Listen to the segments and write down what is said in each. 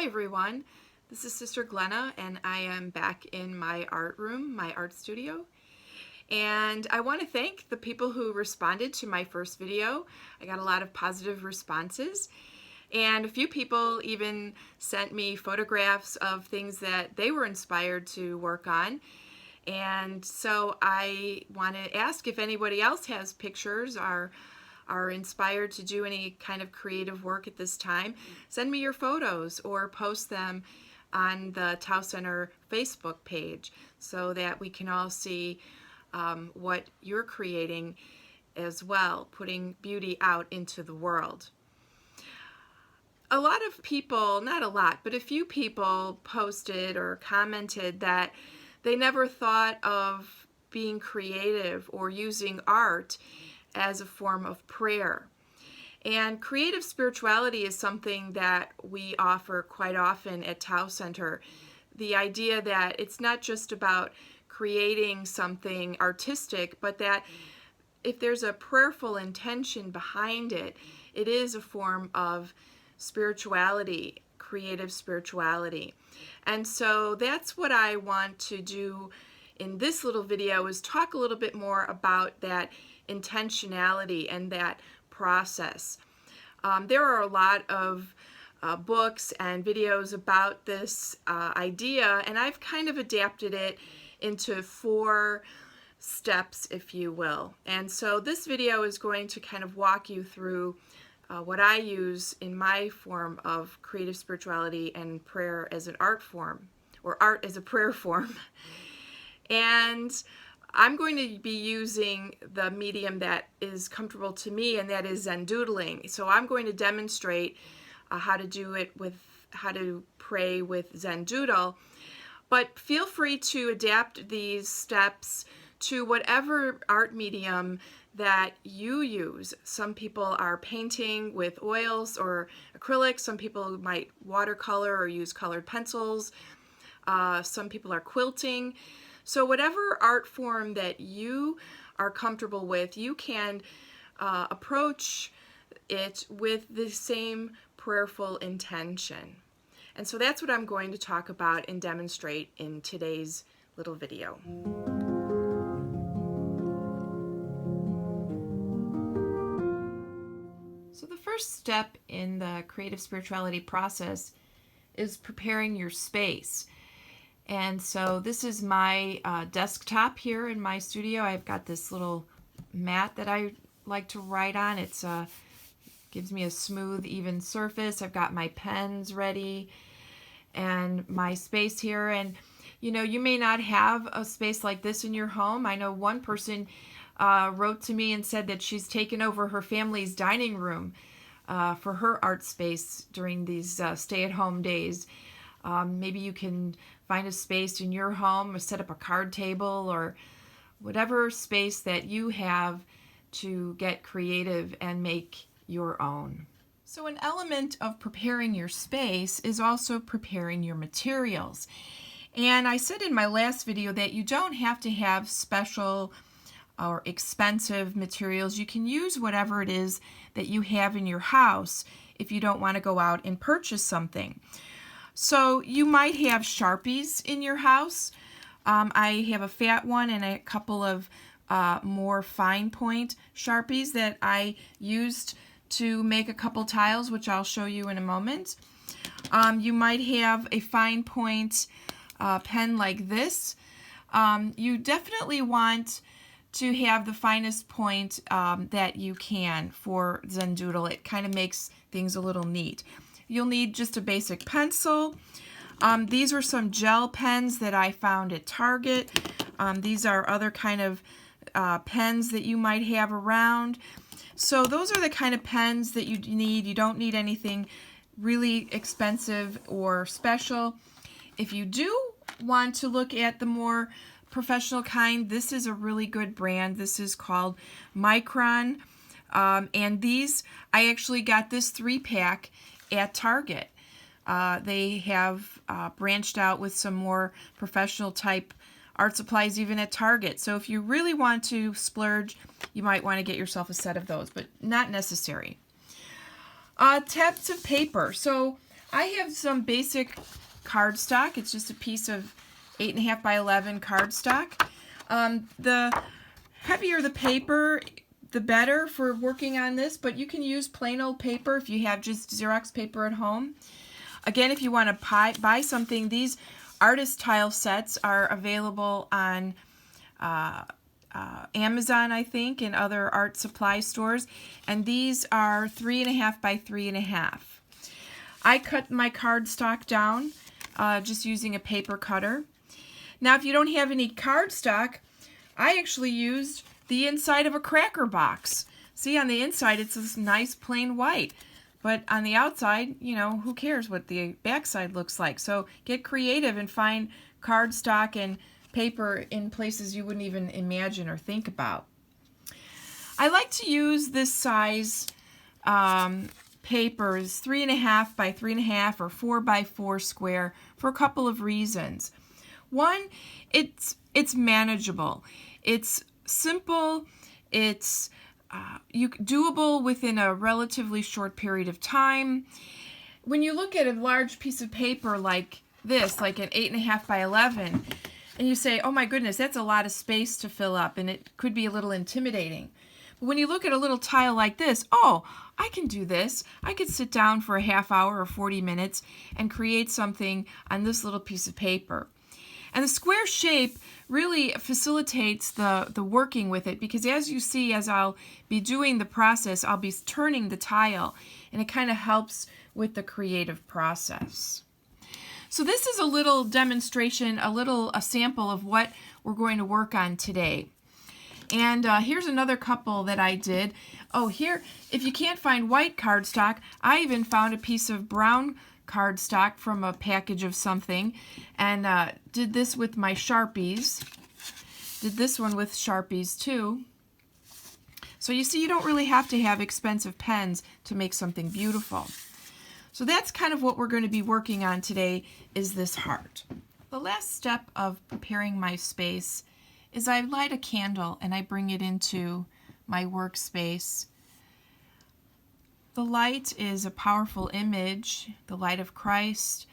Hi everyone, this is Sister Glenna and I am back in my art room, my art studio. And I want to thank the people who responded to my first video. I got a lot of positive responses. And a few people even sent me photographs of things that they were inspired to work on. And so I want to ask if anybody else has pictures or are inspired to do any kind of creative work at this time. Send me your photos or post them on the Tao Center Facebook page so that we can all see what you're creating as well, putting beauty out into the world. A lot of people, not a lot, but a few people posted or commented that they never thought of being creative or using art as a form of prayer. And creative spirituality is something that we offer quite often at Tao Center. The idea that it's not just about creating something artistic, but that if there's a prayerful intention behind it, it is a form of spirituality, creative spirituality. And so that's what I want to do in this little video, is talk a little bit more about that intentionality and that process. There are a lot of books and videos about this idea, and I've kind of adapted it into 4 steps, if you will. And so this video is going to kind of walk you through what I use in my form of creative spirituality and prayer as an art form, or art as a prayer form. And I'm going to be using the medium that is comfortable to me, and that is Zendoodling. So I'm going to demonstrate how to pray with Zendoodle. But feel free to adapt these steps to whatever art medium that you use. Some people are painting with oils or acrylics. Some people might watercolor or use colored pencils. Some people are quilting. So whatever art form that you are comfortable with, you can approach it with the same prayerful intention. And so that's what I'm going to talk about and demonstrate in today's little video. So the first step in the creative spirituality process is preparing your space. And so this is my desktop here in my studio. I've got this little mat that I like to write on. It gives me a smooth, even surface. I've got my pens ready and my space here. And you know, you may not have a space like this in your home. I know one person wrote to me and said that she's taken over her family's dining room for her art space during these stay-at-home days. Maybe you can find a space in your home or set up a card table or whatever space that you have to get creative and make your own. So an element of preparing your space is also preparing your materials. And I said in my last video that you don't have to have special or expensive materials. You can use whatever it is that you have in your house if you don't want to go out and purchase something. So you might have Sharpies in your house. I have a fat one and a couple of more fine point Sharpies that I used to make a couple tiles, which I'll show you in a moment. You might have a fine point pen like this. You definitely want to have the finest point that you can for Zendoodle. It kind of makes things a little neat. You'll need just a basic pencil. These were some gel pens that I found at Target. These are other kind of pens that you might have around. So those are the kind of pens that you need. You don't need anything really expensive or special. If you do want to look at the more professional kind, this is a really good brand. This is called MICRON. And these, I actually got this 3-pack at Target. They have branched out with some more professional type art supplies even at Target. So if you really want to splurge, you might want to get yourself a set of those, but not necessary. Tabs of paper. So I have some basic cardstock. It's just a piece of 8.5 by 11 cardstock. The heavier the paper, the better for working on this, but you can use plain old paper if you have just Xerox paper at home. Again, if you want to buy something, these artist tile sets are available on Amazon, I think, and other art supply stores, and these are 3.5 by 3.5. I cut my cardstock down just using a paper cutter. Now, if you don't have any cardstock, I actually used the inside of a cracker box. See, on the inside it's this nice plain white, but on the outside, you know, who cares what the backside looks like? So get creative and find cardstock and paper in places you wouldn't even imagine or think about. I like to use this size papers, 3.5 by 3.5 or 4 by 4 square, for a couple of reasons. One, it's manageable. It's simple. It's doable within a relatively short period of time. When you look at a large piece of paper like this, like an 8.5 by 11, and you say, oh my goodness, that's a lot of space to fill up, and it could be a little intimidating. But when you look at a little tile like this, oh, I can do this. I could sit down for a half hour or 40 minutes and create something on this little piece of paper. And the square shape really facilitates the working with it, because as you see, as I'll be doing the process, I'll be turning the tile, and it kind of helps with the creative process. So this is a little demonstration, a sample of what we're going to work on today. And here's another couple that I did. Oh, here, if you can't find white cardstock, I even found a piece of brown cardstock from a package of something, and did this with my Sharpies. Did this one with Sharpies too. So you see, you don't really have to have expensive pens to make something beautiful. So that's kind of what we're going to be working on today, is this heart. The last step of preparing my space is I light a candle and I bring it into my workspace. The light is a powerful image, the light of Christ,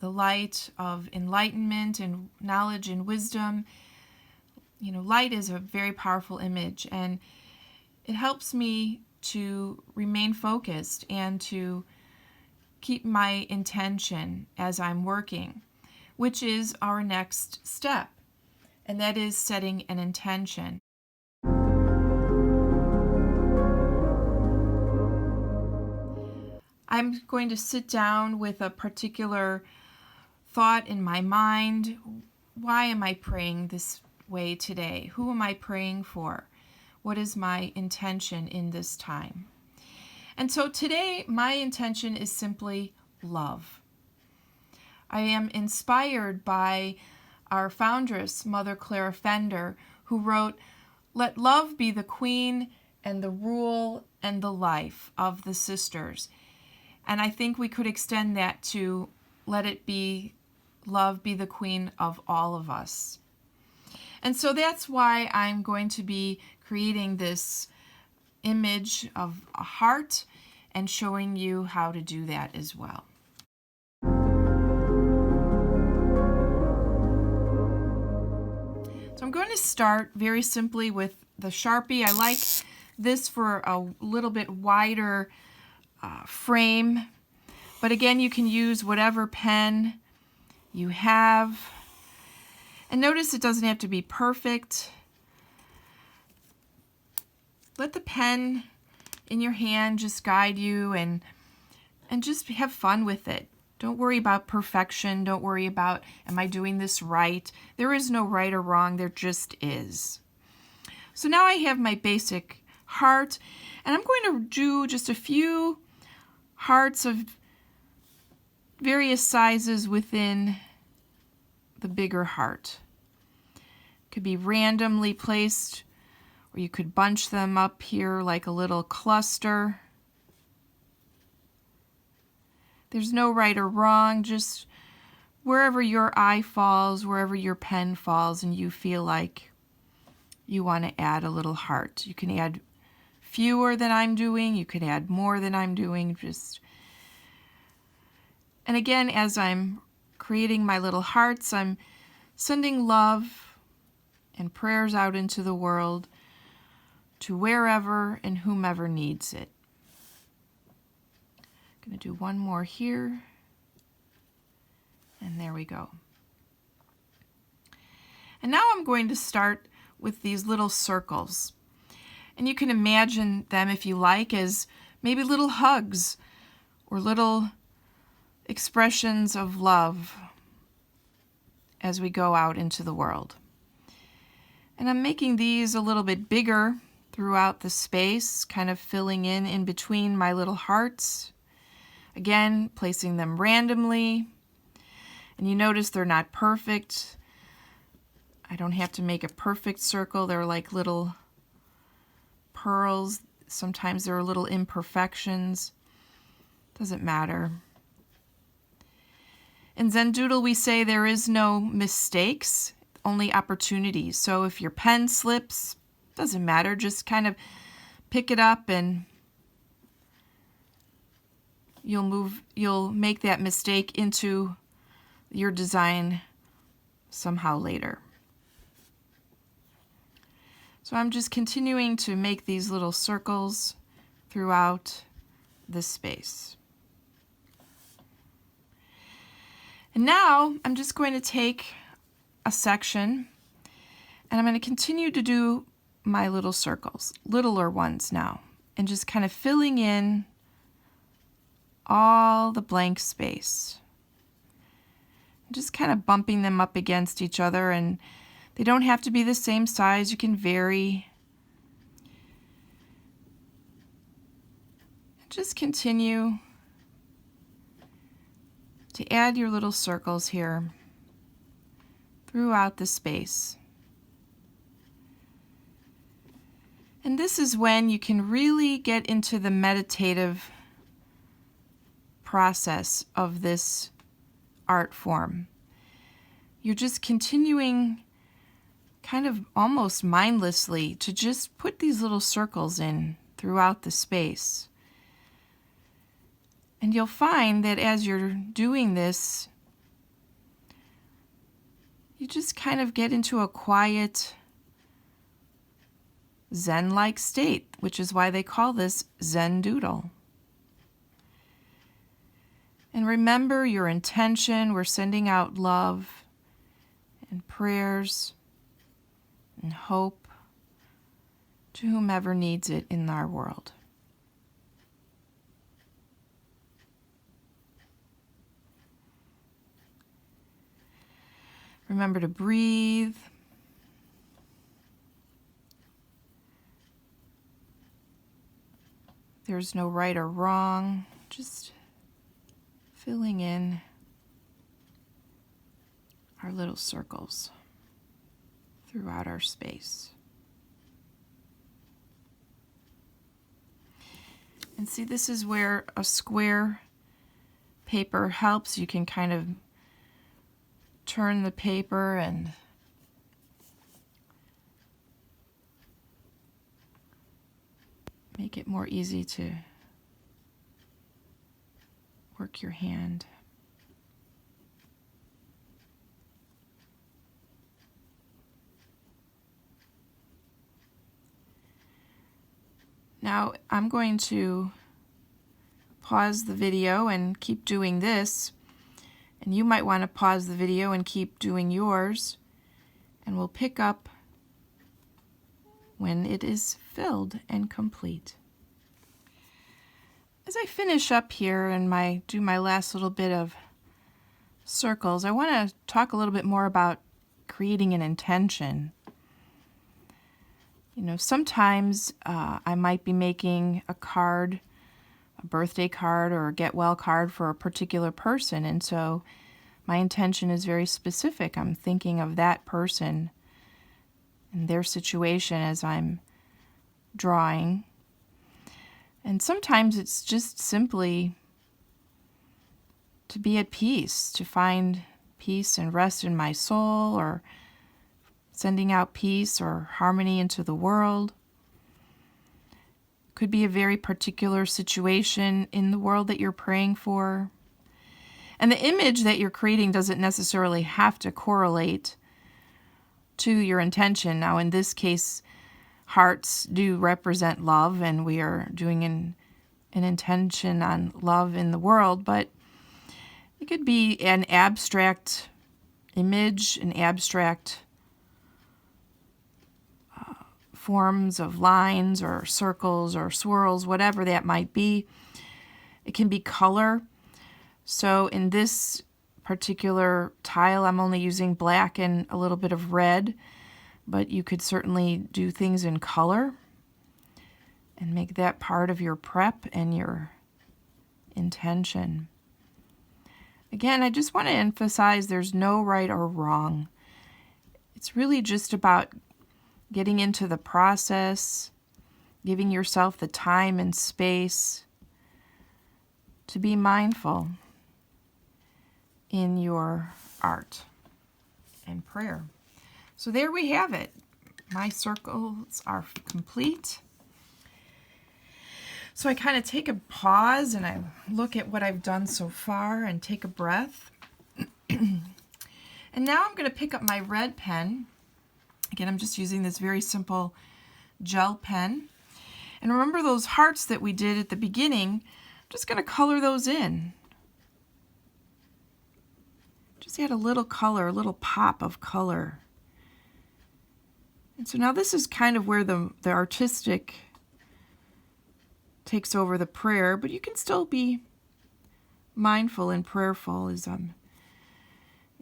the light of enlightenment and knowledge and wisdom. You know, light is a very powerful image, and it helps me to remain focused and to keep my intention as I'm working, which is our next step, and that is setting an intention. I'm going to sit down with a particular thought in my mind. Why am I praying this way today? Who am I praying for? What is my intention in this time? And so today, my intention is simply love. I am inspired by our foundress, Mother Clara Fender, who wrote, "Let love be the queen and the rule and the life of the sisters." And I think we could extend that to let it be, love be the queen of all of us. And so that's why I'm going to be creating this image of a heart and showing you how to do that as well. So I'm going to start very simply with the Sharpie. I like this for a little bit wider frame, but again, you can use whatever pen you have. And notice it doesn't have to be perfect. Let the pen in your hand just guide you, and just have fun with it. Don't worry about perfection. Don't worry about, am I doing this right? There is no right or wrong. There just is. So now I have my basic heart, and I'm going to do just a few hearts of various sizes within the bigger heart. Could be randomly placed, or you could bunch them up here like a little cluster. There's no right or wrong, just wherever your eye falls, wherever your pen falls, and you feel like you want to add a little heart. You can add fewer than I'm doing, you could add more than I'm doing, just And again, as I'm creating my little hearts, I'm sending love and prayers out into the world to wherever and whomever needs it. I'm going to do one more here. And there we go. And now I'm going to start with these little circles. And you can imagine them, if you like, as maybe little hugs or little expressions of love as we go out into the world. And I'm making these a little bit bigger throughout the space, kind of filling in between my little hearts. Again, placing them randomly. And you notice they're not perfect. I don't have to make a perfect circle. They're like little pearls. Sometimes there are little imperfections. Doesn't matter. In Zendoodle, we say there is no mistakes, only opportunities. So if your pen slips, doesn't matter. Just kind of pick it up and you'll make that mistake into your design somehow later. So I'm just continuing to make these little circles throughout this space. And now I'm just going to take a section and I'm going to continue to do my little circles, littler ones now, and just kind of filling in all the blank space. Just kind of bumping them up against each other, and they don't have to be the same size. You can vary. Just continue to add your little circles here throughout the space. And this is when you can really get into the meditative process of this art form. You're just continuing kind of almost mindlessly to just put these little circles in throughout the space. And you'll find that as you're doing this, you just kind of get into a quiet, Zen-like state, which is why they call this Zendoodle. And remember your intention. We're sending out love and prayers and hope to whomever needs it in our world. Remember to breathe. There's no right or wrong, just filling in our little circles throughout our space. And see, this is where a square paper helps. You can kind of turn the paper and make it more easy to work your hand. Now I'm going to pause the video and keep doing this, and you might want to pause the video and keep doing yours, and we'll pick up when it is filled and complete. As I finish up here and do my last little bit of circles, I want to talk a little bit more about creating an intention. You know, sometimes I might be making a card, a birthday card or a get well card for a particular person, and so my intention is very specific. I'm thinking of that person and their situation as I'm drawing. And sometimes it's just simply to be at peace, to find peace and rest in my soul, or sending out peace or harmony into the world. Could be a very particular situation in the world that you're praying for. And the image that you're creating doesn't necessarily have to correlate to your intention. Now, in this case, hearts do represent love, and we are doing an intention on love in the world, but it could be an abstract image, an abstract forms of lines or circles or swirls, whatever that might be. It can be color. So in this particular tile, I'm only using black and a little bit of red, but you could certainly do things in color and make that part of your prep and your intention. Again, I just want to emphasize there's no right or wrong. It's really just about getting into the process, giving yourself the time and space to be mindful in your art and prayer. So there we have it. My circles are complete. So I kind of take a pause and I look at what I've done so far and take a breath. And now I'm going to pick up my red pen. Again, I'm just using this very simple gel pen. And remember those hearts that we did at the beginning? I'm just going to color those in. Just add a little color, a little pop of color. And so now this is kind of where the artistic takes over the prayer, but you can still be mindful and prayerful as I'm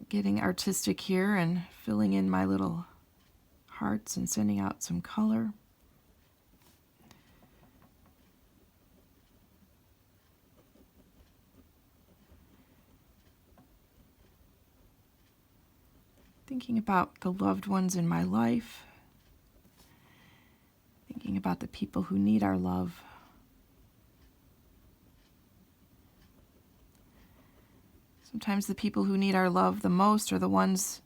getting artistic here and filling in my little hearts and sending out some color. Thinking about the loved ones in my life, thinking about the people who need our love. Sometimes the people who need our love the most are the ones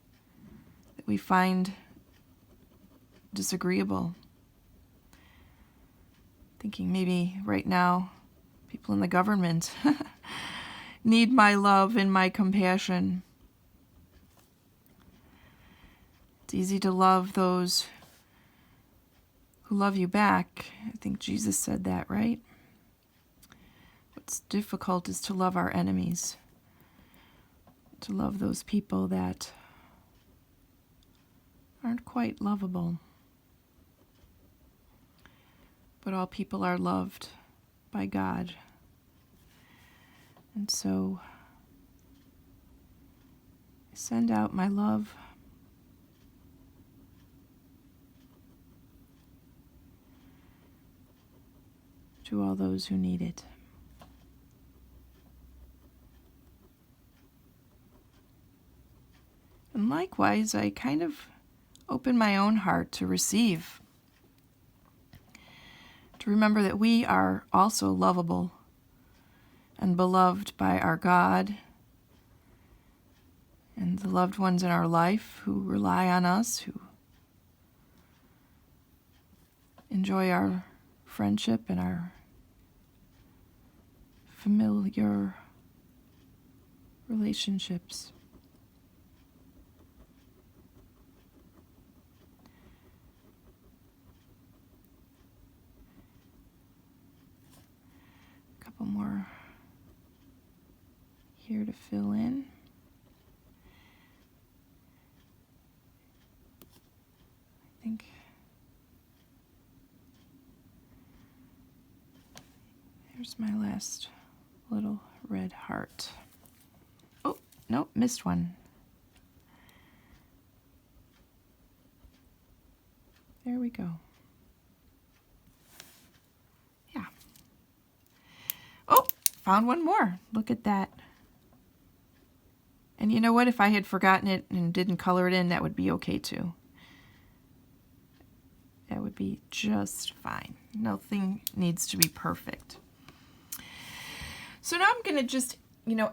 that we find disagreeable. Thinking maybe right now, people in the government need my love and my compassion. It's easy to love those who love you back. I think Jesus said that, right? What's difficult is to love our enemies, to love those people that aren't quite lovable. But all people are loved by God. And so I send out my love to all those who need it. And likewise, I kind of open my own heart to receive, to remember that we are also lovable and beloved by our God and the loved ones in our life who rely on us, who enjoy our friendship and our familiar relationships. A couple more here to fill in. I think here's my last little red heart. Oh, nope, missed one. There we go. Yeah. Oh, found one more. Look at that. And you know what? If I had forgotten it and didn't color it in, that would be okay too. That would be just fine. Nothing needs to be perfect. So now I'm going to just,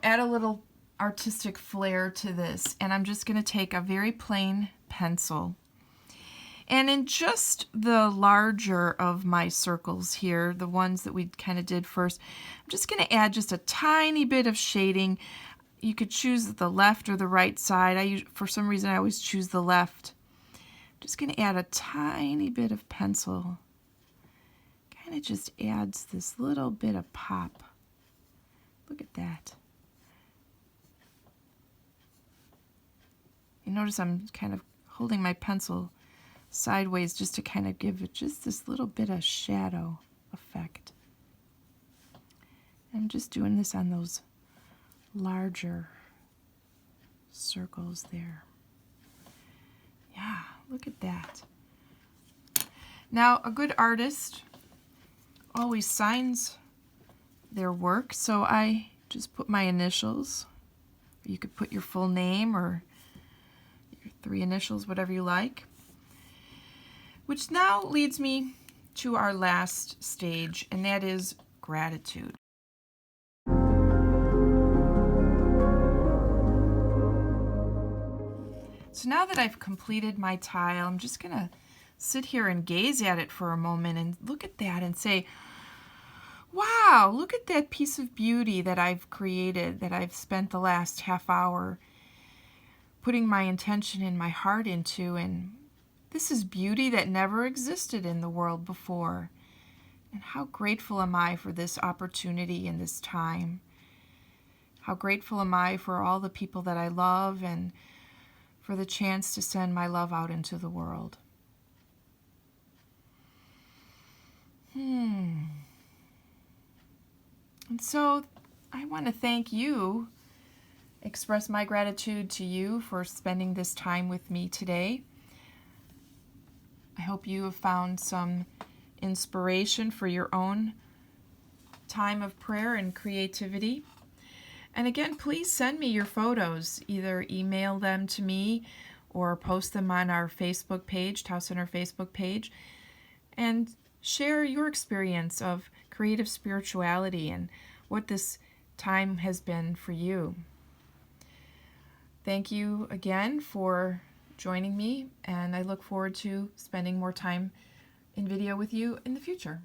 add a little artistic flair to this. And I'm just going to take a very plain pencil. And in just the larger of my circles here, the ones that we kind of did first, I'm just going to add just a tiny bit of shading. you could choose the left or the right side. For some reason, I always choose the left. I'm just going to add a tiny bit of pencil. Kind of just adds this little bit of pop. Look at that. You notice I'm kind of holding my pencil sideways just to kind of give it just this little bit of shadow effect. I'm just doing this on those larger circles there. Yeah, look at that. Now, a good artist always signs their work, so I just put my initials. You could put your full name or your 3 initials, whatever you like. Which now leads me to our last stage, and that is gratitude. So now that I've completed my tile, I'm just going to sit here and gaze at it for a moment and look at that and say, wow, look at that piece of beauty that I've created, that I've spent the last half hour putting my intention and my heart into, and this is beauty that never existed in the world before. And how grateful am I for this opportunity and this time? How grateful am I for all the people that I love and for the chance to send my love out into the world. And so I want to thank you, express my gratitude to you for spending this time with me today. I hope you have found some inspiration for your own time of prayer and creativity. And again, please send me your photos. Either email them to me or post them on our Facebook page, Tao Center Facebook page, and share your experience of creative spirituality and what this time has been for you. Thank you again for joining me, and I look forward to spending more time in video with you in the future.